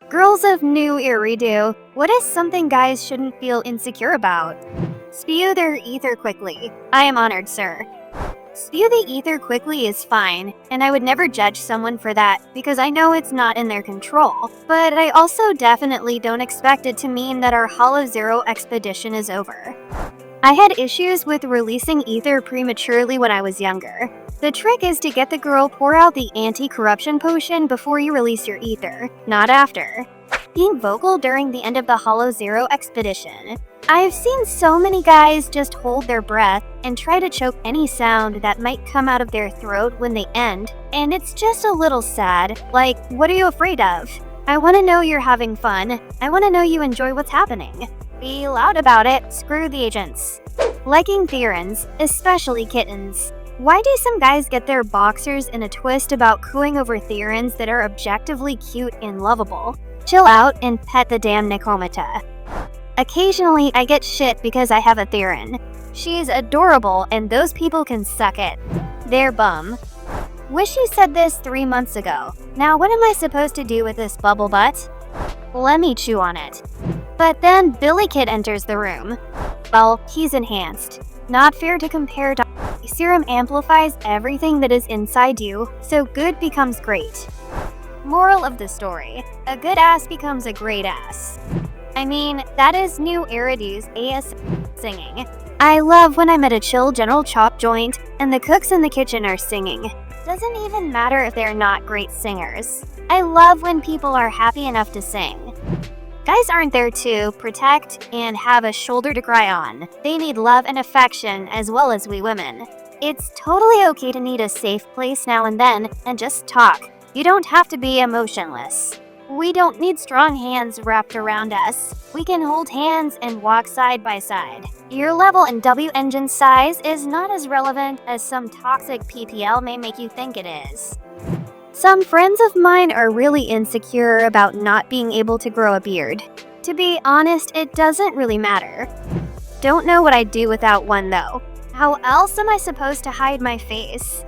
Girls of new Eridu, what is something guys shouldn't feel insecure about? Spew their ether quickly. I am honored, sir. Spew the ether quickly is fine, and I would never judge someone for that because I know it's not in their control. But I also definitely don't expect it to mean that our Hollow Zero expedition is over. I had issues with releasing ether prematurely when I was younger. The trick is to get the girl pour out the anti-corruption potion before you release your ether, not after. Being vocal during the end of the Hollow Zero expedition. I've seen so many guys just hold their breath and try to choke any sound that might come out of their throat when they end, and it's just a little sad. Like, what are you afraid of? I want to know you're having fun. I want to know you enjoy what's happening. Be loud about it. Screw the agents. Liking Therans, especially kittens. Why do some guys get their boxers in a twist about cooing over Therans that are objectively cute and lovable? Chill out and pet the damn Nikomata. Occasionally, I get shit because I have a Theran. She's adorable and those people can suck it. They're bum. Wish you said this 3 months ago. Now what am I supposed to do with this bubble butt? Let me chew on it. But then Billy Kid enters the room. Well, he's enhanced. Not fair to compare to. Serum amplifies everything that is inside you, so good becomes great. Moral of the story, a good ass becomes a great ass. I mean, that is new Eridu's AS singing. I love when I'm at a chill General Chop joint and the cooks in the kitchen are singing. Doesn't even matter if they're not great singers. I love when people are happy enough to sing. Guys aren't there to protect and have a shoulder to cry on. They need love and affection as well as we women. It's totally okay to need a safe place now and then and just talk. You don't have to be emotionless. We don't need strong hands wrapped around us. We can hold hands and walk side by side. Your level and W engine size is not as relevant as some toxic PPL may make you think it is. Some friends of mine are really insecure about not being able to grow a beard. To be honest, it doesn't really matter. Don't know what I'd do without one though. How else am I supposed to hide my face?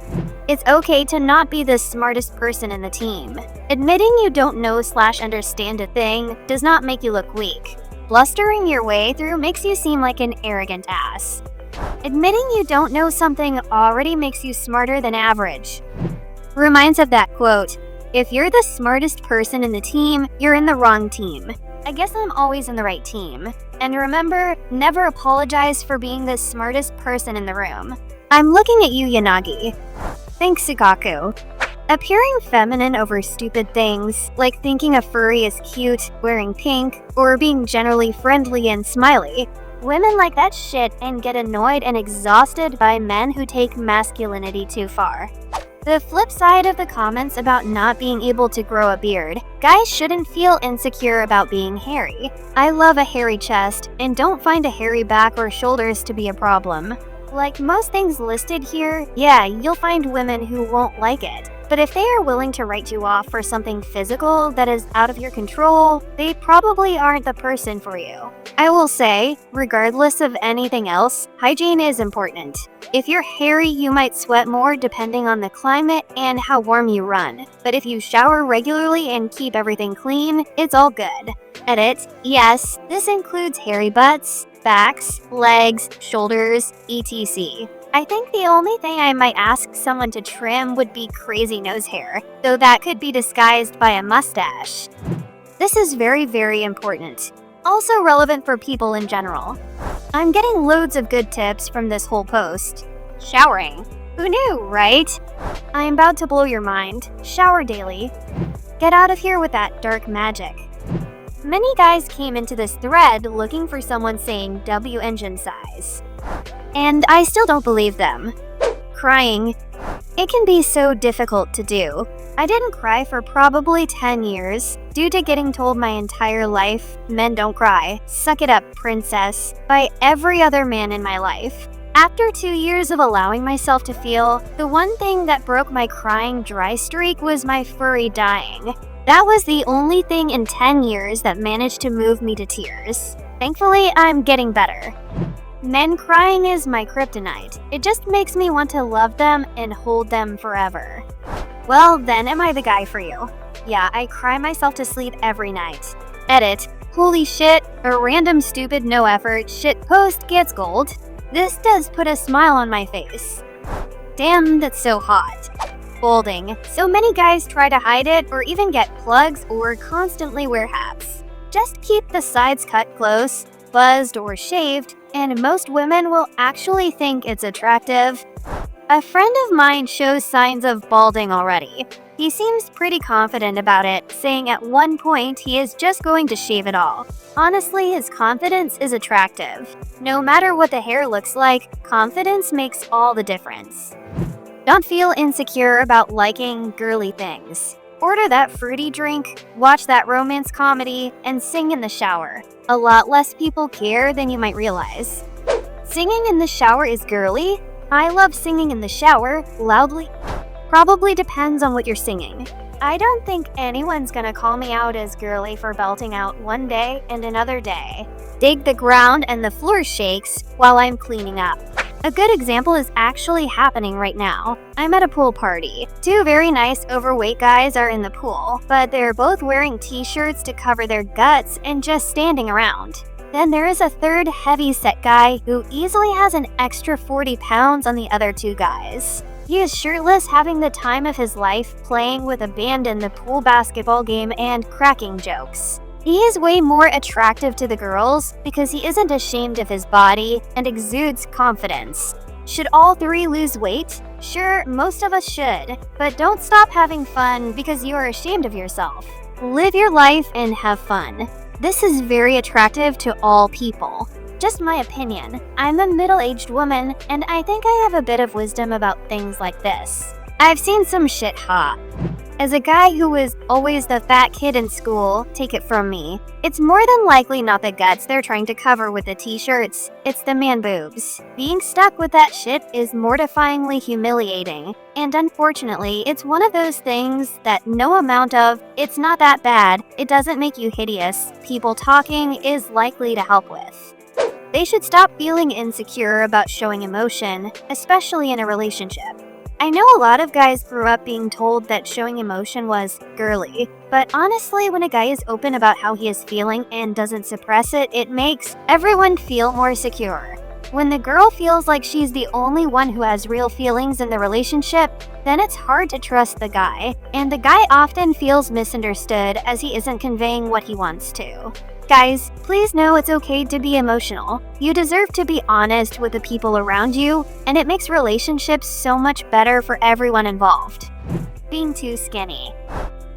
It's okay to not be the smartest person in the team. Admitting you don't know/understand a thing does not make you look weak. Blustering your way through makes you seem like an arrogant ass. Admitting you don't know something already makes you smarter than average. Reminds of that quote, if you're the smartest person in the team, you're in the wrong team. I guess I'm always in the right team. And remember, never apologize for being the smartest person in the room. I'm looking at you, Yanagi. Thanks, Sukaku. Appearing feminine over stupid things, like thinking a furry is cute, wearing pink, or being generally friendly and smiley. Women like that shit and get annoyed and exhausted by men who take masculinity too far. The flip side of the comments about not being able to grow a beard, guys shouldn't feel insecure about being hairy. I love a hairy chest, and don't find a hairy back or shoulders to be a problem. Like most things listed here, yeah, you'll find women who won't like it. But if they are willing to write you off for something physical that is out of your control, they probably aren't the person for you. I will say, regardless of anything else, hygiene is important. If you're hairy, you might sweat more depending on the climate and how warm you run. But if you shower regularly and keep everything clean, it's all good. Edit, yes, this includes hairy butts, backs, legs, shoulders, etc. I think the only thing I might ask someone to trim would be crazy nose hair, though that could be disguised by a mustache. This is very, very important. Also relevant for people in general. I'm getting loads of good tips from this whole post. Showering. Who knew, right? I'm about to blow your mind. Shower daily. Get out of here with that dark magic. Many guys came into this thread looking for someone saying W engine size. And I still don't believe them. Crying. It can be so difficult to do. I didn't cry for probably 10 years, due to getting told my entire life, men don't cry, suck it up, princess, by every other man in my life. After 2 years of allowing myself to feel, the one thing that broke my crying dry streak was my furry dying. That was the only thing in 10 years that managed to move me to tears. Thankfully, I'm getting better. Men crying is my kryptonite. It just makes me want to love them and hold them forever. Well, then am I the guy for you. Yeah, I cry myself to sleep every night. Edit. Holy shit, a random stupid no effort shit post gets gold. This does put a smile on my face. Damn, that's so hot. Balding. So many guys try to hide it or even get plugs or constantly wear hats. Just keep the sides cut close, buzzed or shaved, and most women will actually think it's attractive. A friend of mine shows signs of balding already. He seems pretty confident about it, saying at one point he is just going to shave it all. Honestly, his confidence is attractive. No matter what the hair looks like, confidence makes all the difference. Don't feel insecure about liking girly things. Order that fruity drink, watch that romance comedy, and sing in the shower. A lot less people care than you might realize. Singing in the shower is girly? I love singing in the shower, loudly. Probably depends on what you're singing. I don't think anyone's gonna call me out as girly for belting out one day and another day. Dig the ground and the floor shakes while I'm cleaning up. A good example is actually happening right now. I'm at a pool party. Two very nice overweight guys are in the pool, but they're both wearing t-shirts to cover their guts and just standing around. Then there is a third heavy-set guy who easily has an extra 40 pounds on the other two guys. He is shirtless, having the time of his life, playing with abandon the pool basketball game and cracking jokes. He is way more attractive to the girls because he isn't ashamed of his body and exudes confidence. Should all three lose weight? Sure, most of us should, but don't stop having fun because you are ashamed of yourself. Live your life and have fun. This is very attractive to all people. Just my opinion. I'm a middle-aged woman, and I think I have a bit of wisdom about things like this. I've seen some shit hot. As a guy who was always the fat kid in school, take it from me, it's more than likely not the guts they're trying to cover with the t-shirts, it's the man boobs. Being stuck with that shit is mortifyingly humiliating, and unfortunately, it's one of those things that no amount of, it's not that bad, it doesn't make you hideous, people talking is likely to help with. They should stop feeling insecure about showing emotion, especially in a relationship. I know a lot of guys grew up being told that showing emotion was girly, but honestly, when a guy is open about how he is feeling and doesn't suppress it, it makes everyone feel more secure. When the girl feels like she's the only one who has real feelings in the relationship, then it's hard to trust the guy, and the guy often feels misunderstood as he isn't conveying what he wants to. Guys, please know it's okay to be emotional. You deserve to be honest with the people around you, and it makes relationships so much better for everyone involved. Being too skinny.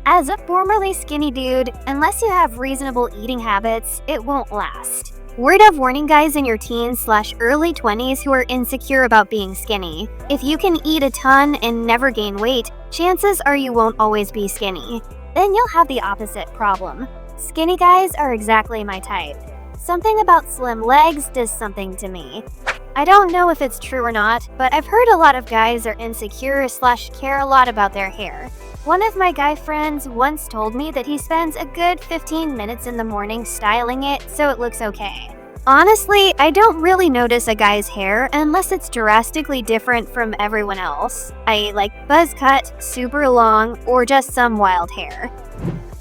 As a formerly skinny dude, unless you have reasonable eating habits, it won't last. Word of warning, guys in your teens/early 20s who are insecure about being skinny. If you can eat a ton and never gain weight, chances are you won't always be skinny. Then you'll have the opposite problem. Skinny guys are exactly my type. Something about slim legs does something to me. I don't know if it's true or not, but I've heard a lot of guys are insecure/care a lot about their hair. One of my guy friends once told me that he spends a good 15 minutes in the morning styling it so it looks okay. Honestly, I don't really notice a guy's hair unless it's drastically different from everyone else. I like buzz cut, super long, or just some wild hair.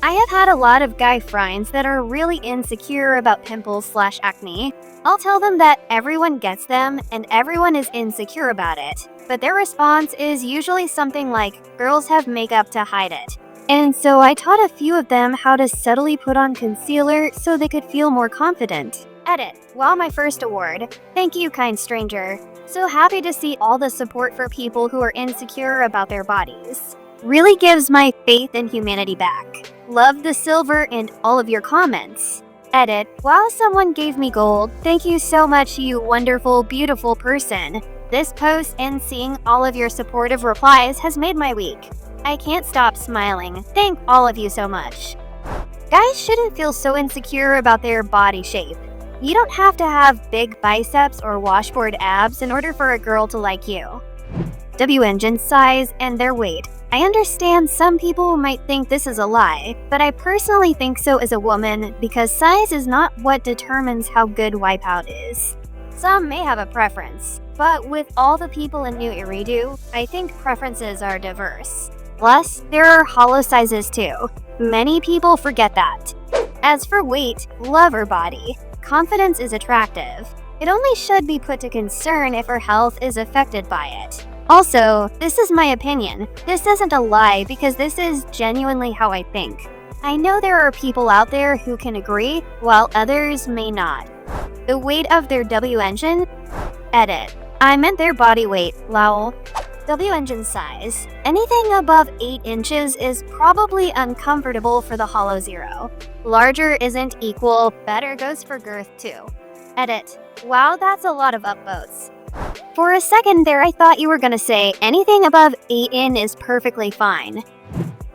I have had a lot of guy friends that are really insecure about pimples/acne. I'll tell them that everyone gets them and everyone is insecure about it, but their response is usually something like, girls have makeup to hide it. And so I taught a few of them how to subtly put on concealer so they could feel more confident. Edit. Wow, my first award. Thank you, kind stranger. So happy to see all the support for people who are insecure about their bodies. Really gives my faith in humanity back. Love the silver and all of your comments. Edit. Wow, someone gave me gold. Thank you so much, you wonderful, beautiful person. This post and seeing all of your supportive replies has made my week. I can't stop smiling. Thank all of you so much. Guys shouldn't feel so insecure about their body shape. You don't have to have big biceps or washboard abs in order for a girl to like you. W-engine size and their weight. I understand some people might think this is a lie, but I personally think so as a woman because size is not what determines how good Wipeout is. Some may have a preference, but with all the people in New Eridu, I think preferences are diverse. Plus, there are hollow sizes too. Many people forget that. As for weight, love her body. Confidence is attractive. It only should be put to concern if her health is affected by it. Also, this is my opinion. This isn't a lie because this is genuinely how I think. I know there are people out there who can agree, while others may not. The weight of their W engine? Edit. I meant their body weight, lol. W engine size. Anything above 8 inches is probably uncomfortable for the Hollow Zero. Larger isn't equal, better goes for girth too. Edit. Wow, that's a lot of upvotes. For a second there I thought you were gonna say anything above 8 in is perfectly fine.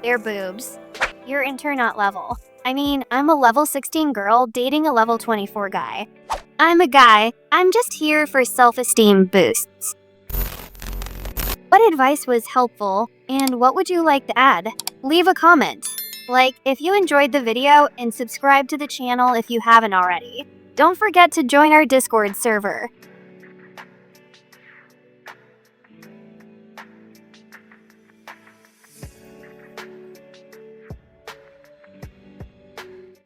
They're boobs. You're internat level. I mean, I'm a level 16 girl dating a level 24 guy. I'm a guy. I'm just here for self-esteem boosts. What advice was helpful, and what would you like to add? Leave a comment. Like if you enjoyed the video, and subscribe to the channel if you haven't already. Don't forget to join our Discord server.